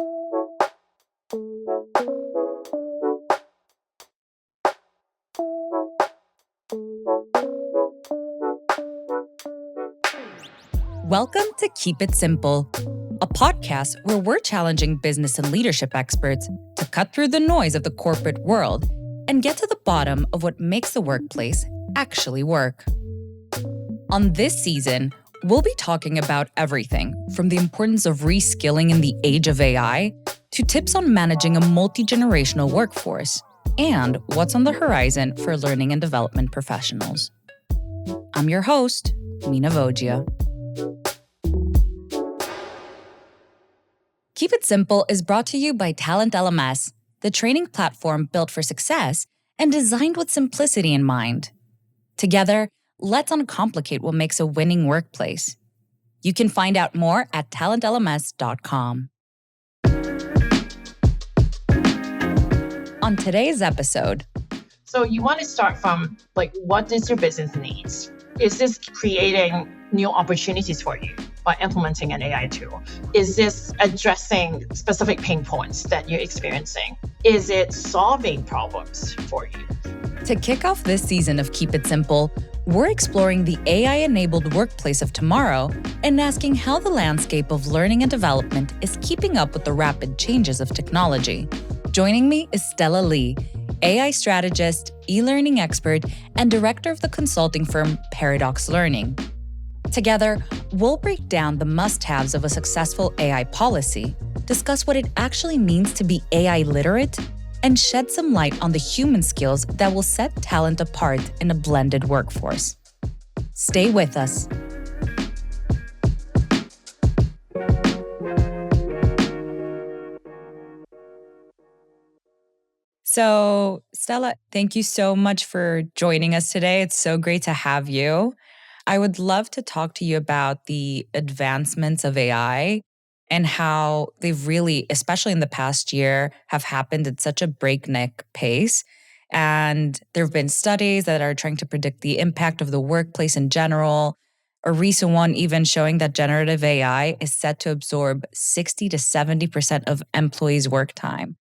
Welcome to Keep It Simple, a podcast where we're challenging business and leadership experts to cut through the noise of the corporate world and get to the bottom of what makes the workplace actually work. On this season, we'll be talking about everything from the importance of reskilling in the age of AI to tips on managing a multi-generational workforce and what's on the horizon for learning and development professionals. I'm your host, Mina Vogia. Keep It Simple is brought to you by TalentLMS, the training platform built for success and designed with simplicity in mind. Together, let's uncomplicate what makes a winning workplace. You can find out more at TalentLMS.com. On today's episode, so you want to start from what does your business needs? Is this creating new opportunities for you by implementing an AI tool? Is this addressing specific pain points that you're experiencing? Is it solving problems for you? To kick off this season of Keep It Simple, we're exploring the AI-enabled workplace of tomorrow and asking how the landscape of learning and development is keeping up with the rapid changes of technology. Joining me is Stella Lee, AI strategist, e-learning expert, and director of the consulting firm Paradox Learning. Together, we'll break down the must-haves of a successful AI policy, discuss what it actually means to be AI-literate, and shed some light on the human skills that will set talent apart in a blended workforce. Stay with us. So, Stella, thank you so much for joining us today. It's so great to have you. I would love to talk to you about the advancements of AI and how they've really, especially in the past year, have happened at such a breakneck pace. And there have been studies that are trying to predict the impact of the workplace in general. A recent one even showing that generative AI is set to absorb 60 to 70% of employees' work time.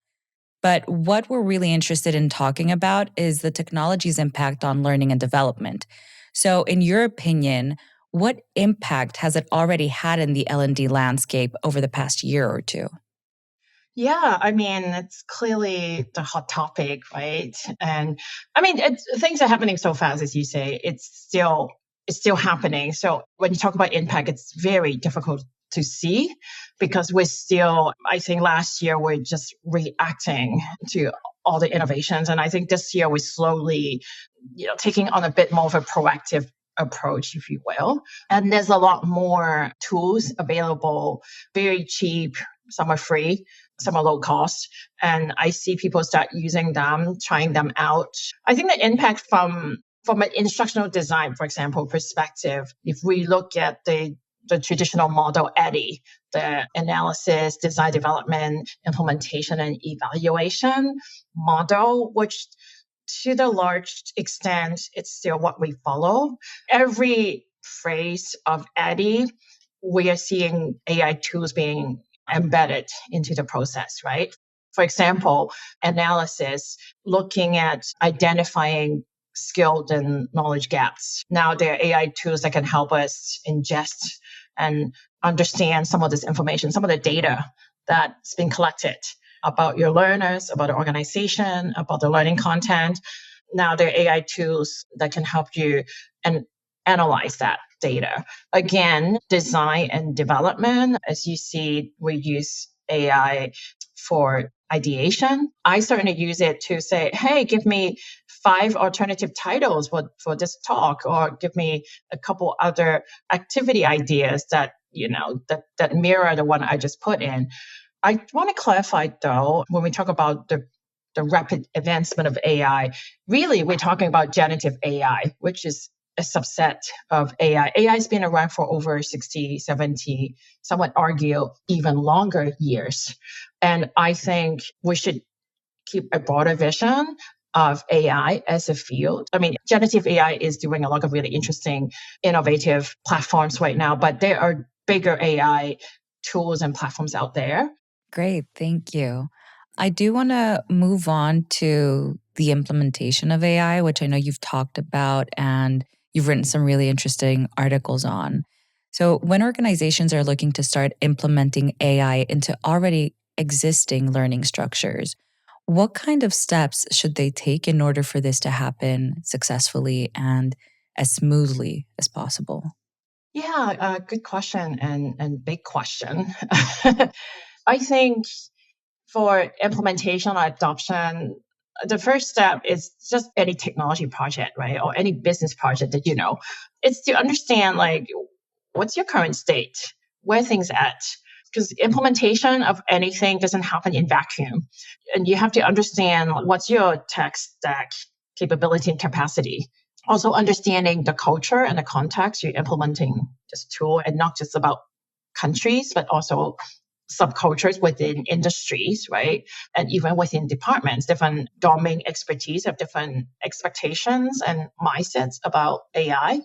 But what we're really interested in talking about is the technology's impact on learning and development. So in your opinion, what impact has it already had in the L&D landscape over the past year or two? Yeah, it's clearly the hot topic, right? And things are happening so fast, as you say. It's still happening. So when you talk about impact, it's very difficult to see because I think last year we're just reacting to all the innovations. And I think this year we're slowly, taking on a bit more of a proactive approach, if you will. And there's a lot more tools available, very cheap. Some are free, some are low cost. And I see people start using them, trying them out. I think the impact from an instructional design, for example, perspective, if we look at the traditional model, ADDIE, the analysis, design, development, implementation, and evaluation model, which to the large extent, it's still what we follow. Every phase of ADDIE, we are seeing AI tools being embedded into the process, right? For example, analysis, looking at identifying skilled and knowledge gaps. Now there are AI tools that can help us ingest and understand some of this information, some of the data that's been collected about your learners, about the organization, about the learning content. Now there are AI tools that can help you and analyze that data. Again, design and development, as you see, we use AI for ideation. I certainly use it to say, hey, give me 5 alternative titles for this talk, or give me a couple other activity ideas that mirror the one I just put in. I want to clarify, though, when we talk about the rapid advancement of AI, really we're talking about generative AI, which is a subset of AI. AI has been around for over 60, 70, some would argue even longer years. And I think we should keep a broader vision of AI as a field. Generative AI is doing a lot of really interesting, innovative platforms right now, but there are bigger AI tools and platforms out there. Great, thank you. I do want to move on to the implementation of AI, which I know you've talked about and you've written some really interesting articles on. So, when organizations are looking to start implementing AI into already existing learning structures, what kind of steps should they take in order for this to happen successfully and as smoothly as possible? Yeah, good question and big question. I think for implementation or adoption, the first step is just any technology project, right? Or any business project that you know. It's to understand like what's your current state, where things at. Because implementation of anything doesn't happen in vacuum. And you have to understand what's your tech stack capability and capacity. Also understanding the culture and the context you're implementing this tool, and not just about countries, but also subcultures within industries, right? And even within departments, different domain expertise have different expectations and mindsets about AI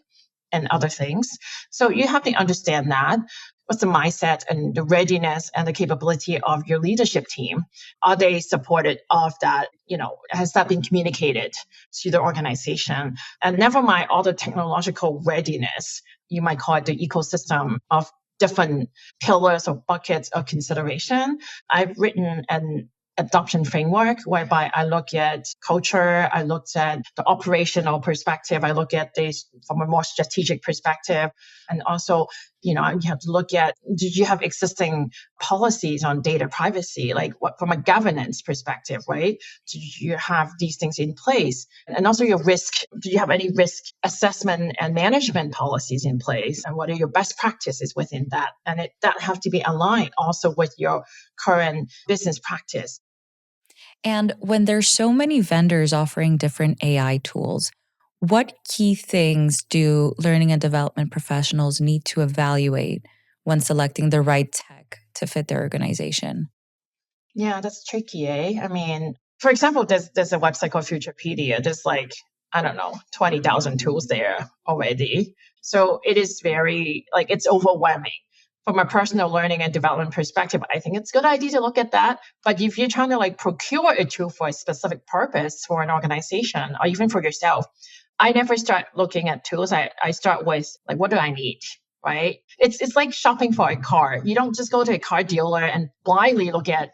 and other things. So you have to understand that. What's the mindset and the readiness and the capability of your leadership team? Are they supported of that? Has that been communicated to the organization? And never mind all the technological readiness, you might call it the ecosystem of different pillars or buckets of consideration. I've written an adoption framework whereby I look at culture, I looked at the operational perspective, I look at this from a more strategic perspective, and also, you have to look at, do you have existing policies on data privacy, like what from a governance perspective, right? Do you have these things in place? And also your risk, do you have any risk assessment and management policies in place? And what are your best practices within that? And that have to be aligned also with your current business practice. And when there's so many vendors offering different AI tools, what key things do learning and development professionals need to evaluate when selecting the right tech to fit their organization? Yeah, that's tricky, eh? I mean, for example, there's a website called Futurepedia. There's like, I don't know, 20,000 tools there already. So it is very like it's overwhelming. From a personal learning and development perspective, I think it's a good idea to look at that. But if you're trying to like procure a tool for a specific purpose for an organization or even for yourself, I never start looking at tools. I start with like, what do I need? Right? It's like shopping for a car. You don't just go to a car dealer and blindly look at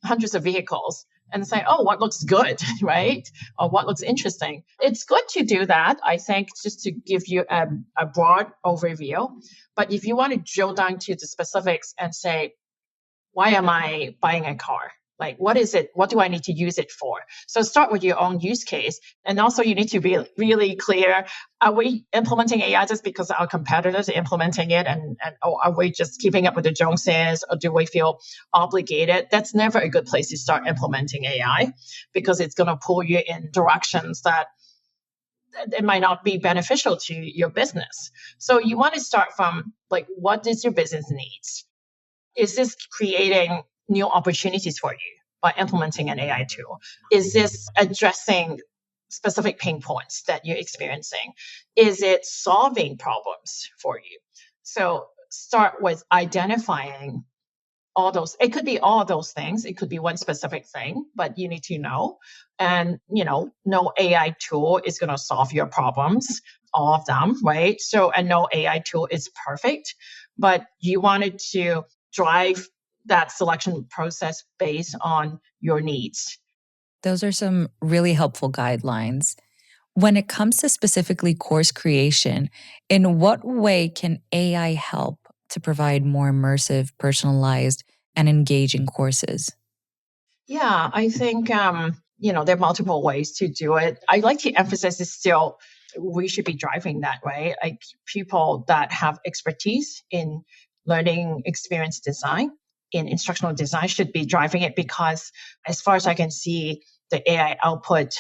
hundreds of vehicles and say, oh, what looks good, right? Or what looks interesting. It's good to do that, I think, just to give you a broad overview. But if you want to drill down to the specifics and say, why am I buying a car? Like, what is it? What do I need to use it for? So start with your own use case. And also you need to be really clear. Are we implementing AI just because our competitors are implementing it? And or are we just keeping up with the Joneses? Or do we feel obligated? That's never a good place to start implementing AI, because it's going to pull you in directions that it might not be beneficial to your business. So you want to start from like, what does your business needs? Is this creating new opportunities for you by implementing an AI tool? Is this addressing specific pain points that you're experiencing? Is it solving problems for you? So start with identifying all those. It could be all those things. It could be one specific thing, but you need to know. And, no AI tool is going to solve your problems, all of them, right? So, and no AI tool is perfect, but you wanted to drive that selection process based on your needs. Those are some really helpful guidelines. When it comes to specifically course creation, in what way can AI help to provide more immersive, personalized, and engaging courses? Yeah, I think there are multiple ways to do it. I like to emphasize is still we should be driving that, right? Like people that have expertise in learning experience design, in instructional design should be driving it, because as far as I can see, the AI output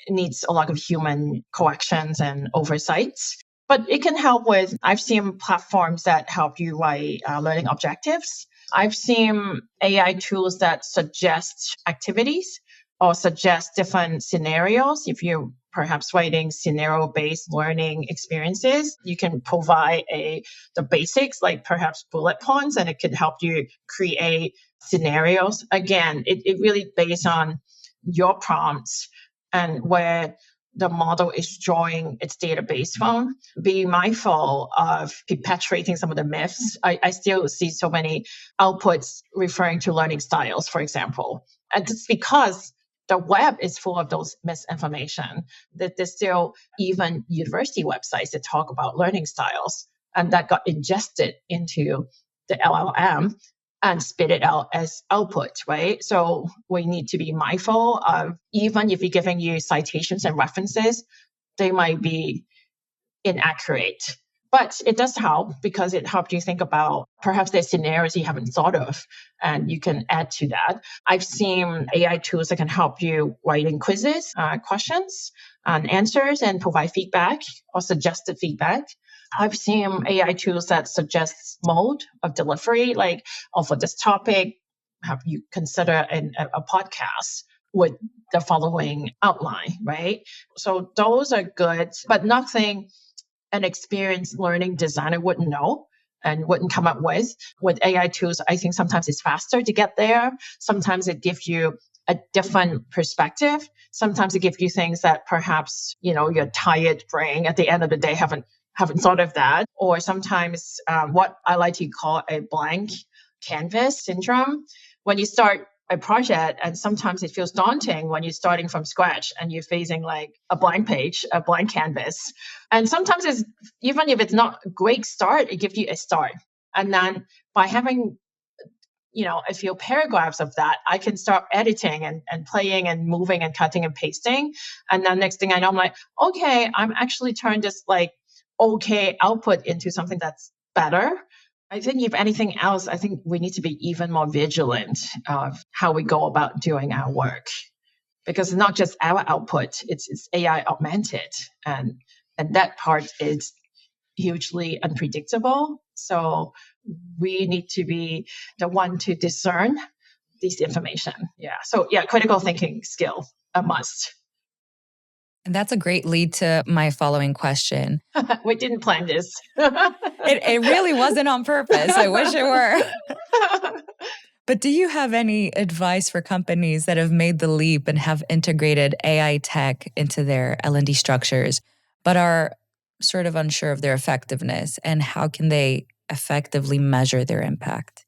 needs a lot of human corrections and oversights. But it can help with, I've seen platforms that help you write learning objectives. I've seen AI tools that suggest activities or suggest different scenarios. If you're perhaps writing scenario-based learning experiences, you can provide the basics, like perhaps bullet points, and it could help you create scenarios. Again, it really based on your prompts and where the model is drawing its database from. Be mindful of perpetuating some of the myths. I still see so many outputs referring to learning styles, for example. And it's because the web is full of those misinformation. That there's still even university websites that talk about learning styles, and that got ingested into the LLM and spit it out as output, right? So we need to be mindful of, even if you're giving you citations and references, they might be inaccurate. But it does help because it helps you think about perhaps the scenarios you haven't thought of, and you can add to that. I've seen AI tools that can help you writing quizzes, questions, and answers, and provide feedback or suggested feedback. I've seen AI tools that suggest mode of delivery, like, oh, for this topic, have you consider a podcast with the following outline, right? So those are good, but nothing an experienced learning designer wouldn't know and wouldn't come up with. With AI tools, I think sometimes it's faster to get there. Sometimes it gives you a different perspective. Sometimes it gives you things that perhaps, your tired brain at the end of the day haven't thought of that. Or sometimes what I like to call a blank canvas syndrome. When you start a project, and sometimes it feels daunting when you're starting from scratch and you're facing like a blank page, a blank canvas. And sometimes it's, even if it's not a great start, it gives you a start. And then by having, a few paragraphs of that, I can start editing and playing and moving and cutting and pasting. And then next thing I know, I'm like, okay, I'm actually turned this like okay output into something that's better. I think if anything else, I think we need to be even more vigilant of how we go about doing our work, because it's not just our output, it's AI augmented, and that part is hugely unpredictable. So we need to be the one to discern this information. Yeah. So yeah, critical thinking skill, a must. And that's a great lead to my following question. We didn't plan this. It really wasn't on purpose. I wish it were. But do you have any advice for companies that have made the leap and have integrated AI tech into their L&D structures, but are sort of unsure of their effectiveness, and how can they effectively measure their impact?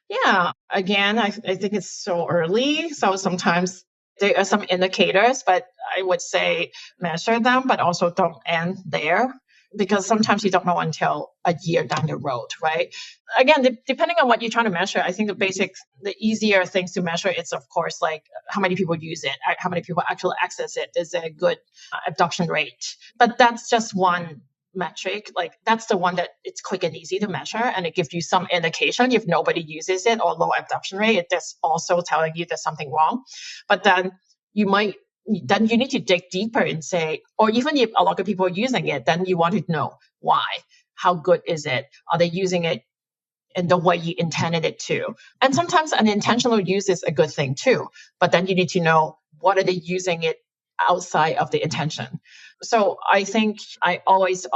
Yeah, again, I think it's so early. So sometimes there are some indicators, but I would say measure them, but also don't end there, because sometimes you don't know until a year down the road, right? Again, depending on what you're trying to measure, I think the easier things to measure is, of course, like how many people use it, how many people actually access it, is there a good adoption rate? But that's just one metric. Like that's the one that it's quick and easy to measure, and it gives you some indication if nobody uses it or low adoption rate. It's also telling you there's something wrong. But then you need to dig deeper and say, or even if a lot of people are using it, then you want to know why. How good is it? Are they using it in the way you intended it to? And sometimes unintentional use is a good thing too. But then you need to know, what are they using it outside of the intention? So I think I always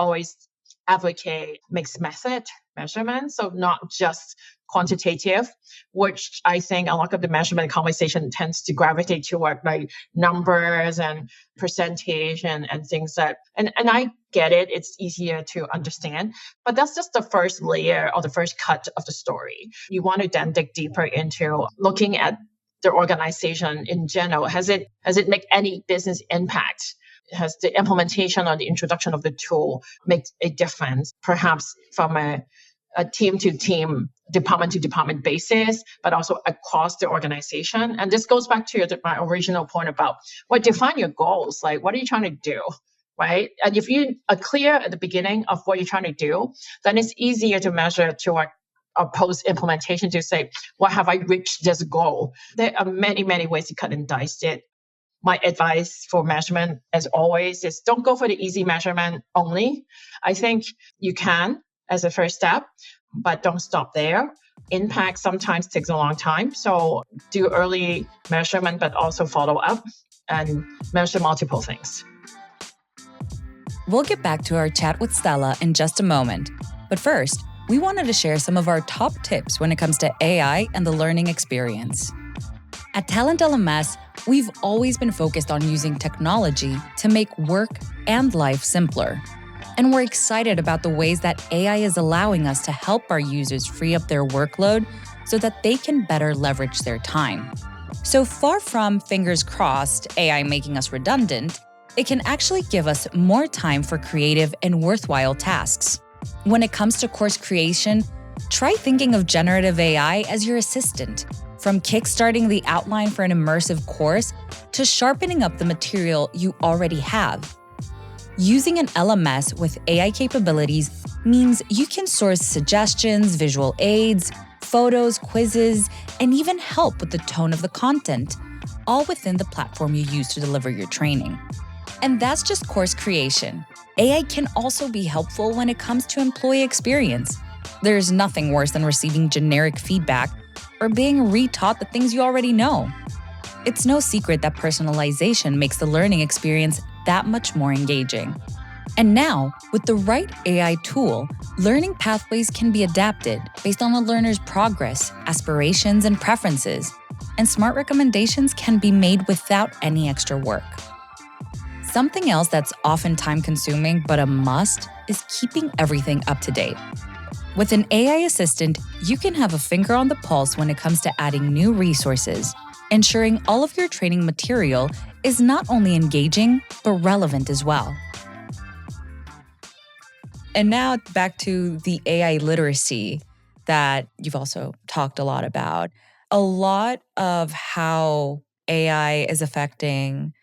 advocate mixed method measurement. So not just quantitative, which I think a lot of the measurement conversation tends to gravitate toward like numbers and percentage and things that, and I get it, it's easier to understand, but that's just the first layer or the first cut of the story. You want to then dig deeper into looking at the organization in general. Has it make any business impact? Has the implementation or the introduction of the tool make a difference, perhaps from a team to team, department to department basis, but also across the organization? And this goes back to my original point about define your goals. Like, what are you trying to do? Right? And if you are clear at the beginning of what you're trying to do, then it's easier to measure toward a post implementation to say, well, have I reached this goal? There are many, many ways to cut and dice it. My advice for measurement, as always, is don't go for the easy measurement only. I think you can as a first step, but don't stop there. Impact sometimes takes a long time. So do early measurement, but also follow up and measure multiple things. We'll get back to our chat with Stella in just a moment. But first, we wanted to share some of our top tips when it comes to AI and the learning experience. At TalentLMS, we've always been focused on using technology to make work and life simpler. And we're excited about the ways that AI is allowing us to help our users free up their workload so that they can better leverage their time. So far from fingers crossed, AI making us redundant, it can actually give us more time for creative and worthwhile tasks. When it comes to course creation, try thinking of generative AI as your assistant, from kickstarting the outline for an immersive course to sharpening up the material you already have. Using an LMS with AI capabilities means you can source suggestions, visual aids, photos, quizzes, and even help with the tone of the content, all within the platform you use to deliver your training. And that's just course creation. AI can also be helpful when it comes to employee experience. There's nothing worse than receiving generic feedback or being retaught the things you already know. It's no secret that personalization makes the learning experience that much more engaging. And now, with the right AI tool, learning pathways can be adapted based on a learner's progress, aspirations, and preferences, and smart recommendations can be made without any extra work. Something else that's often time-consuming but a must is keeping everything up to date. With an AI assistant, you can have a finger on the pulse when it comes to adding new resources, ensuring all of your training material is not only engaging, but relevant as well. And now back to the AI literacy that you've also talked a lot about. A lot of how AI is affecting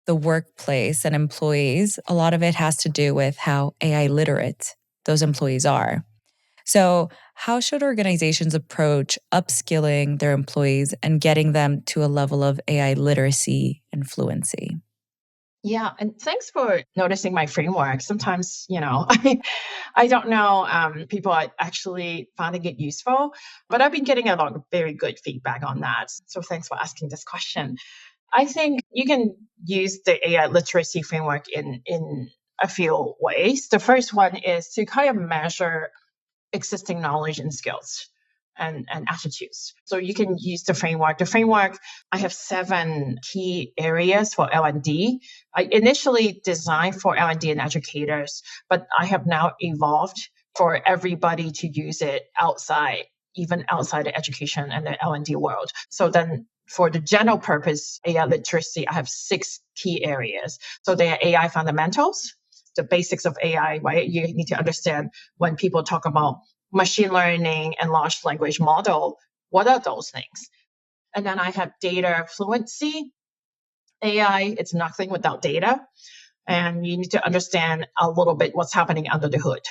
the workplace and employees, a lot of it has to do with how AI literate those employees are. So, how should organizations approach upskilling their employees and getting them to a level of AI literacy and fluency? Yeah, and thanks for noticing my framework. Sometimes, I don't know, people are actually finding it useful, but I've been getting a lot of very good feedback on that. So thanks for asking this question. I think you can use the AI literacy framework in a few ways. The first one is to kind of measure existing knowledge and skills and attitudes. So you can use the framework. The framework, I have 7 key areas for L&D. I initially designed for L&D and educators, but I have now evolved for everybody to use it outside, even outside the education and the L&D world. So then for the general purpose AI literacy, I have 6 key areas. So they are AI fundamentals, the basics of AI, right? You need to understand when people talk about machine learning and large language model, what are those things? And then I have data fluency. AI, it's nothing without data. And you need to understand a little bit what's happening under the hood.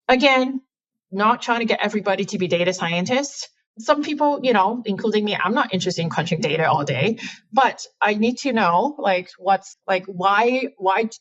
Again, not trying to get everybody to be data scientists. Some people, including me, I'm not interested in crunching data all day, but I need to know why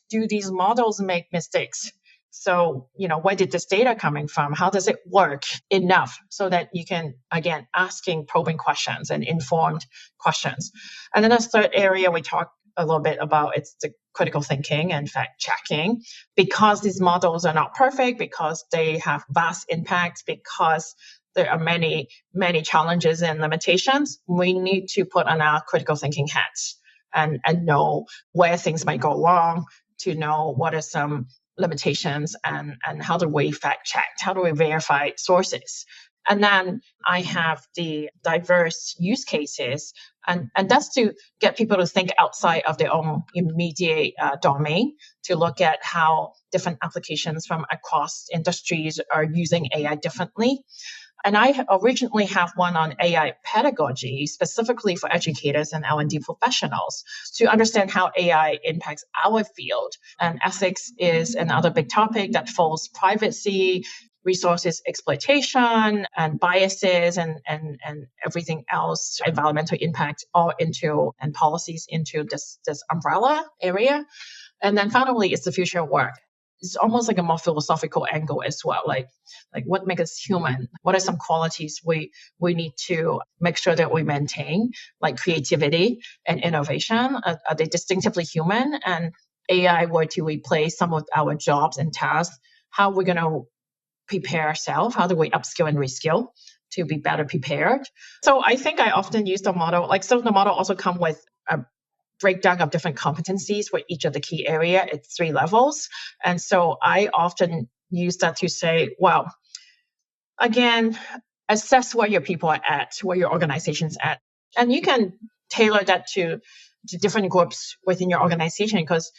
do these models make mistakes? So, where did this data coming from? How does it work enough so that you can, again, asking probing questions and informed questions. And then the third area we talk a little bit about, it's the critical thinking and fact checking, because these models are not perfect, because they have vast impacts, because there are many, many challenges and limitations. We need to put on our critical thinking hats and know where things might go wrong, to know what are some limitations and how do we fact check, how do we verify sources. And then I have the diverse use cases, and that's to get people to think outside of their own immediate domain, to look at how different applications from across industries are using AI differently. And I originally have one on AI pedagogy, specifically for educators and L&D professionals, to understand how AI impacts our field. And ethics is another big topic that folds privacy, resources exploitation, and biases, and everything else, environmental impact, all into, and policies into this umbrella area. And then finally, it's the future of work. It's almost like a more philosophical angle as well. Like what makes us human? What are some qualities we need to make sure that we maintain, like creativity and innovation? Are they distinctively human? And AI were to replace some of our jobs and tasks, how we're going to prepare ourselves? How do we upskill and reskill to be better prepared? So I think I often use the model. Like, so the model also come with a breakdown of different competencies for each of the key area at 3 levels. And so I often use that to say, well, again, assess where your people are at, where your organization's at. And you can tailor that to different groups within your organization, because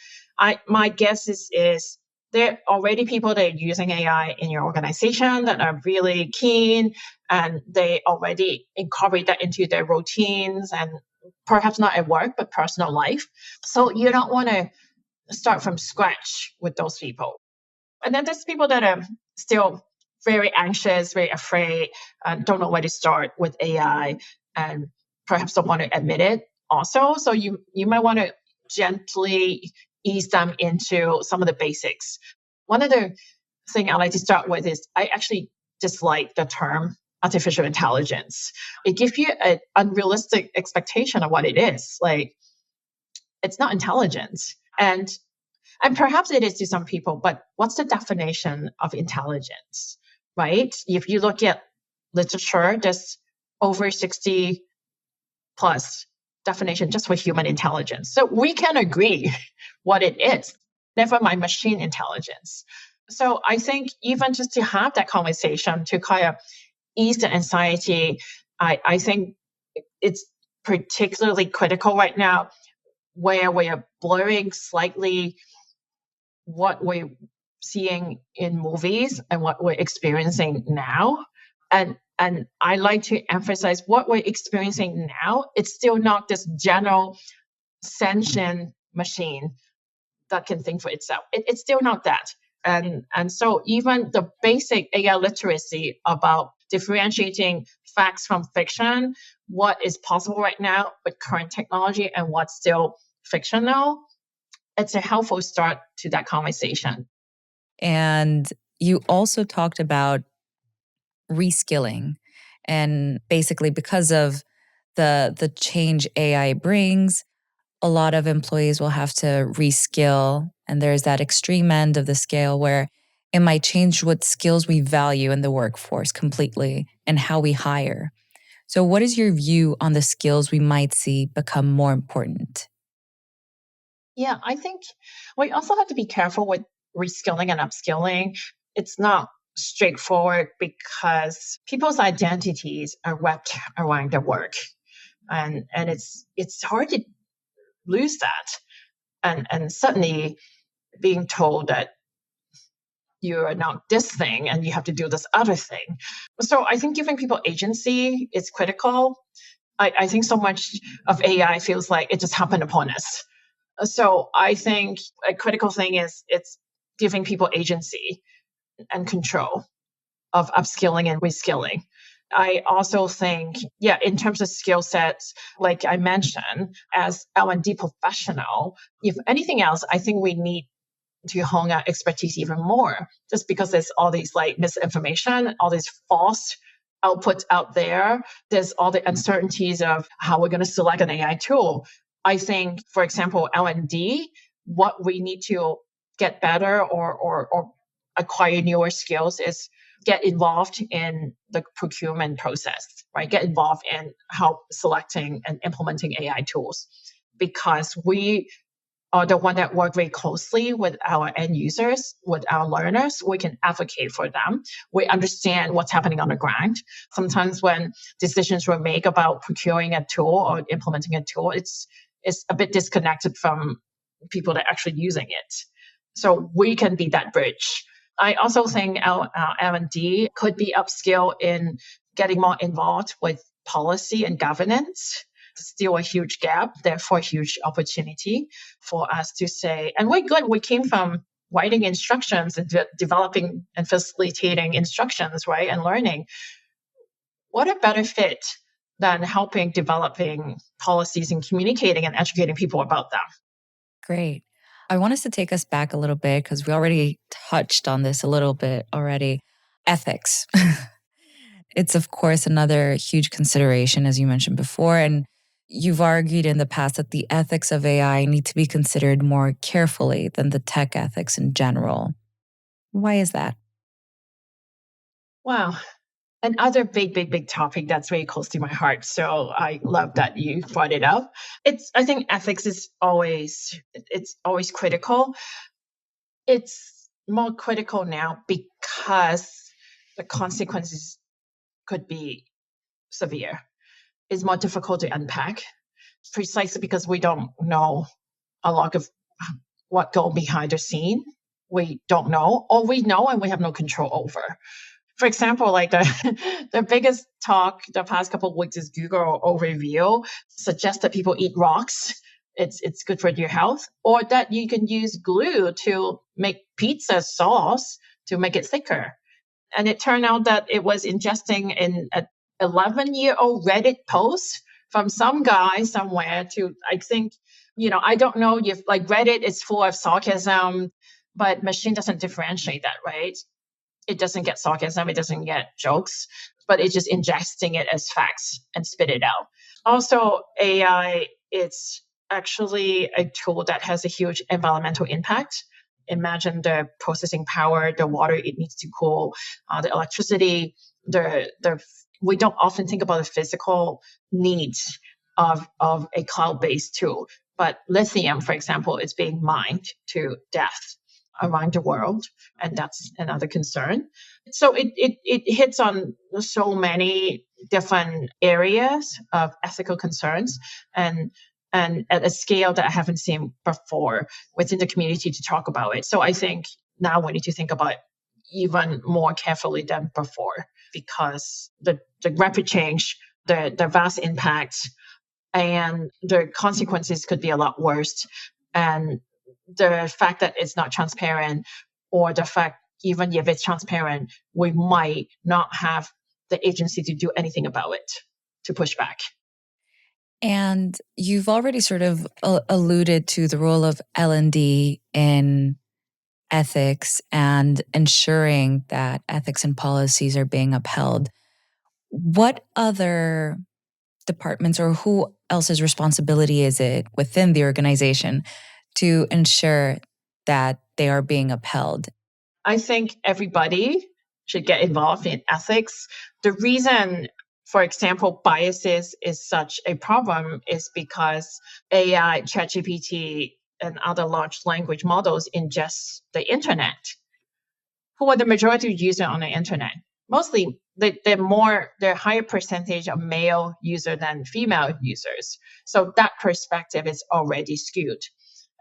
my guess is there are already people that are using AI in your organization that are really keen, and they already incorporate that into their routines, and perhaps not at work, but personal life. So you don't want to start from scratch with those people. And then there's people that are still very anxious, very afraid, don't know where to start with AI, and perhaps don't want to admit it also. So you might want to gently ease them into some of the basics. One of the things I like to start with is I actually dislike the term artificial intelligence. It gives you an unrealistic expectation of what it is. Like, it's not intelligence. And perhaps it is to some people, but what's the definition of intelligence, right? If you look at literature, there's over 60 plus definition just for human intelligence. So we can agree what it is, never mind machine intelligence. So I think even just to have that conversation to kind of ease the anxiety, I think it's particularly critical right now, where we are blurring slightly what we're seeing in movies and what we're experiencing now. And I like to emphasize what we're experiencing now. It's still not this general sentient machine that can think for itself. It's still not that. And so even the basic AI literacy about differentiating facts from fiction, what is possible right now with current technology and what's still fictional, it's a helpful start to that conversation. And you also talked about reskilling. And basically, because of the change AI brings, a lot of employees will have to reskill. And there's that extreme end of the scale where it might change what skills we value in the workforce completely and how we hire. So, what is your view on the skills we might see become more important? Yeah, I think we also have to be careful with reskilling and upskilling. It's not straightforward because people's identities are wrapped around their work. And it's hard to lose that. And suddenly being told that you're not this thing and you have to do this other thing. So I think giving people agency is critical. I think so much of AI feels like it just happened upon us. So I think a critical thing is it's giving people agency and control of upskilling and reskilling. I also think, yeah, in terms of skill sets, like I mentioned, as L&D professional, if anything else, I think we need to hone our expertise even more, just because there's all these like misinformation, all these false outputs out there. There's all the uncertainties of how we're going to select an AI tool. I think, for example, L&D, what we need to get better or acquire newer skills is get involved in the procurement process, right? Get involved in how selecting and implementing AI tools, because we are the one that work very closely with our end users, with our learners. We can advocate for them. We understand what's happening on the ground. Sometimes when decisions were made about procuring a tool or implementing a tool, it's a bit disconnected from people that are actually using it. So we can be that bridge. I also think our L&D could be upskill in getting more involved with policy and governance. Still a huge gap, therefore a huge opportunity for us to say, and we're good. We came from writing instructions and developing and facilitating instructions, right, and learning. What a better fit than helping developing policies and communicating and educating people about them. Great. I want us to take us back a little bit because we already touched on this a little bit already. Ethics. It's, of course, another huge consideration, as you mentioned before. And you've argued in the past that the ethics of AI need to be considered more carefully than the tech ethics in general. Why is that? Wow. Another big topic that's very close to my heart. So I love that you brought it up. I think ethics is it's always critical. It's more critical now because the consequences could be severe. It's more difficult to unpack precisely because we don't know a lot of what go behind the scene. We don't know, or we know and we have no control over. For example, like the biggest talk the past couple of weeks is Google overview suggests that people eat rocks. It's good for your health, or that you can use glue to make pizza sauce to make it thicker. And it turned out that it was ingesting in an 11-year-old Reddit post from some guy somewhere to, I think, I don't know if like Reddit is full of sarcasm, but machine doesn't differentiate that, right? It doesn't get sarcasm, it doesn't get jokes, but it's just ingesting it as facts and spit it out. Also, AI, it's actually a tool that has a huge environmental impact. Imagine the processing power, the water it needs to cool, the electricity, the we don't often think about the physical needs of a cloud-based tool. But lithium, for example, is being mined to death around the world, and that's another concern. So it hits on so many different areas of ethical concerns, and at a scale that I haven't seen before within the community to talk about it. So I think now we need to think about it even more carefully than before, because the rapid change, the vast impact, and the consequences could be a lot worse. And the fact that it's not transparent, or the fact even if it's transparent, we might not have the agency to do anything about it, to push back. And you've already sort of alluded to the role of L&D in ethics and ensuring that ethics and policies are being upheld. What other departments or who else's responsibility is it within the organization to ensure that they are being upheld? I think everybody should get involved in ethics. The reason, for example, biases is such a problem is because AI, ChatGPT, and other large language models ingest the internet. Who are the majority of users on the internet? Mostly, they're higher percentage of male user than female users. So that perspective is already skewed.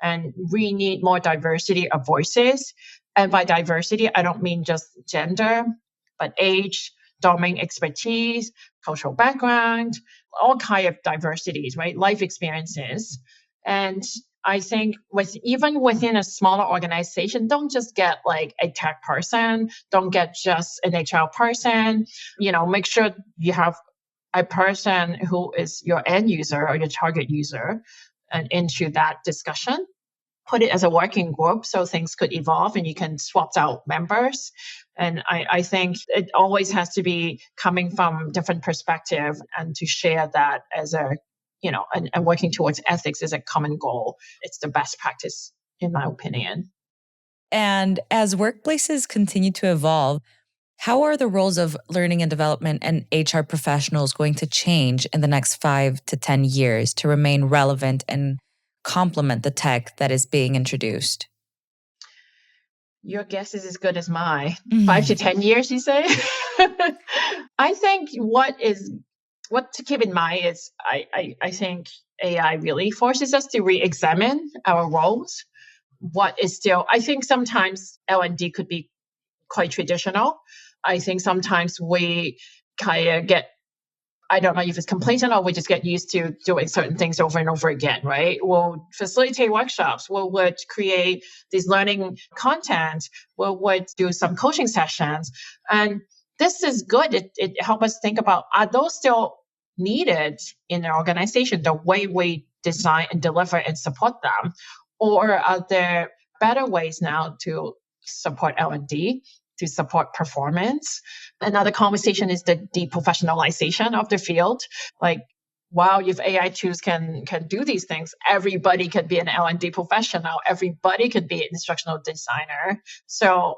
And we need more diversity of voices. And by diversity, I don't mean just gender, but age, domain expertise, cultural background, all kind of diversities, right? Life experiences. And I think even within a smaller organization, don't just get like a tech person, don't get just an HR person, make sure you have a person who is your end user or your target user and into that discussion. Put it as a working group so things could evolve and you can swap out members. And I think it always has to be coming from different perspective, and to share that as and working towards ethics is a common goal. It's the best practice, in my opinion. And as workplaces continue to evolve, how are the roles of learning and development and HR professionals going to change in the next 5 to 10 years to remain relevant and complement the tech that is being introduced? Your guess is as good as mine. Mhm. 5 to 10 years, you say? I think what to keep in mind is I think AI really forces us to re-examine our roles. What is still, I think sometimes L&D could be quite traditional. I think sometimes we kind of get, I don't know if it's complacent or we just get used to doing certain things over and over again, right? We'll facilitate workshops. We would create these learning content. We would do some coaching sessions. And this is good. It helps us think about, are those still needed in an organization, the way we design and deliver and support them? Or are there better ways now to support L&D, to support performance? Another conversation is the deprofessionalization of the field. Like, wow, if AI tools can do these things, everybody can be an L&D professional. Everybody can be an instructional designer. So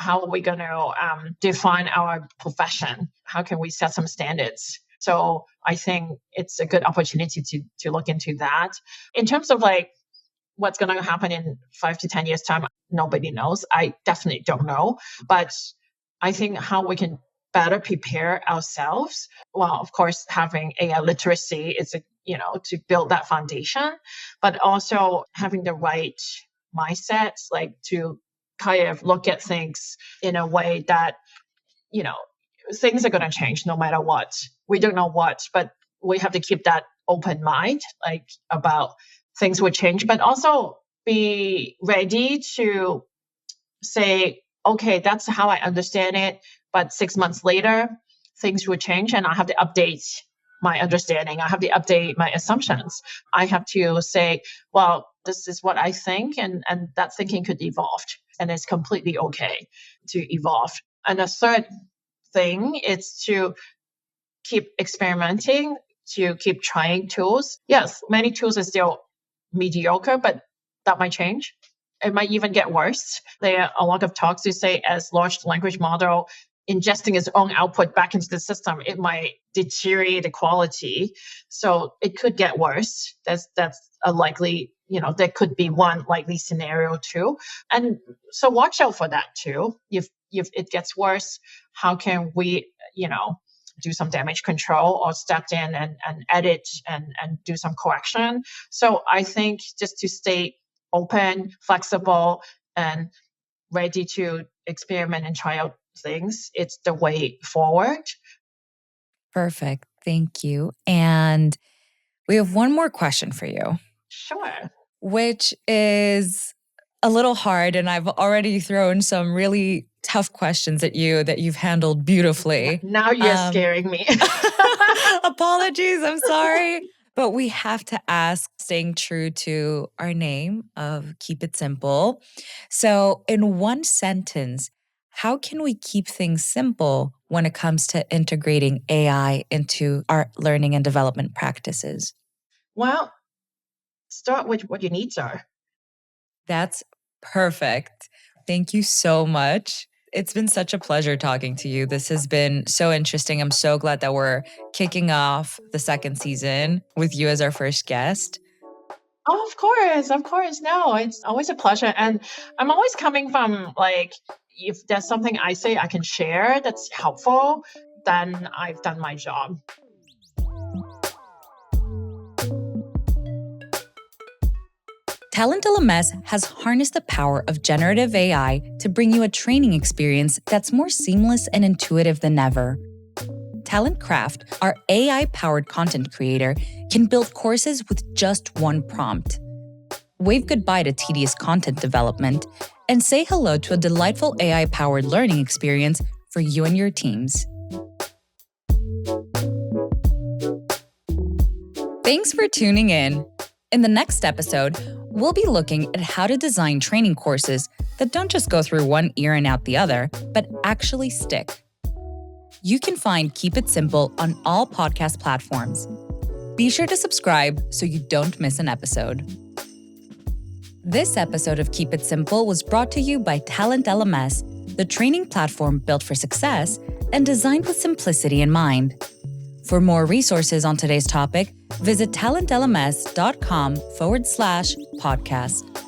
how are we going to define our profession? How can we set some standards? So I think it's a good opportunity to look into that. In terms of like what's going to happen in 5 to 10 years time, nobody knows. I definitely don't know. But I think how we can better prepare ourselves, well, of course, having AI literacy is to build that foundation, but also having the right mindset, like to kind of look at things in a way that, things are going to change no matter what. We don't know what, but we have to keep that open mind, like about things will change, but also be ready to say, okay, that's how I understand it. But 6 months later, things will change and I have to update my understanding. I have to update my assumptions. I have to say, well, this is what I think, and that thinking could evolve. And it's completely okay to evolve. And a third thing is to keep experimenting, to keep trying tools. Yes, many tools are still mediocre, but that might change. It might even get worse. There are a lot of talks to say as large language model ingesting its own output back into the system, it might deteriorate the quality. So it could get worse. That's a likely, there could be one likely scenario too. And so watch out for that too. If it gets worse, how can we, do some damage control or step in and edit and do some correction? So I think just to stay open, flexible, and ready to experiment and try out things, it's the way forward. Perfect. Thank you. And we have one more question for you. Sure. Which is a little hard. And I've already thrown some really tough questions at you that you've handled beautifully. Now you're scaring me. Apologies. I'm sorry. But we have to ask, staying true to our name of Keep It Simple. So, in one sentence, how can we keep things simple when it comes to integrating AI into our learning and development practices? Well, start with what your needs are. That's perfect. Thank you so much. It's been such a pleasure talking to you. This has been so interesting. I'm so glad that we're kicking off the second season with you as our first guest. Oh, of course, of course. No, it's always a pleasure. And I'm always coming from like, if there's something I say I can share that's helpful, then I've done my job. TalentLMS has harnessed the power of generative AI to bring you a training experience that's more seamless and intuitive than ever. TalentCraft, our AI-powered content creator, can build courses with just one prompt. Wave goodbye to tedious content development and say hello to a delightful AI-powered learning experience for you and your teams. Thanks for tuning in. In the next episode, we'll be looking at how to design training courses that don't just go through one ear and out the other, but actually stick. You can find Keep It Simple on all podcast platforms. Be sure to subscribe so you don't miss an episode. This episode of Keep It Simple was brought to you by TalentLMS, the training platform built for success and designed with simplicity in mind. For more resources on today's topic, visit talentlms.com/podcast.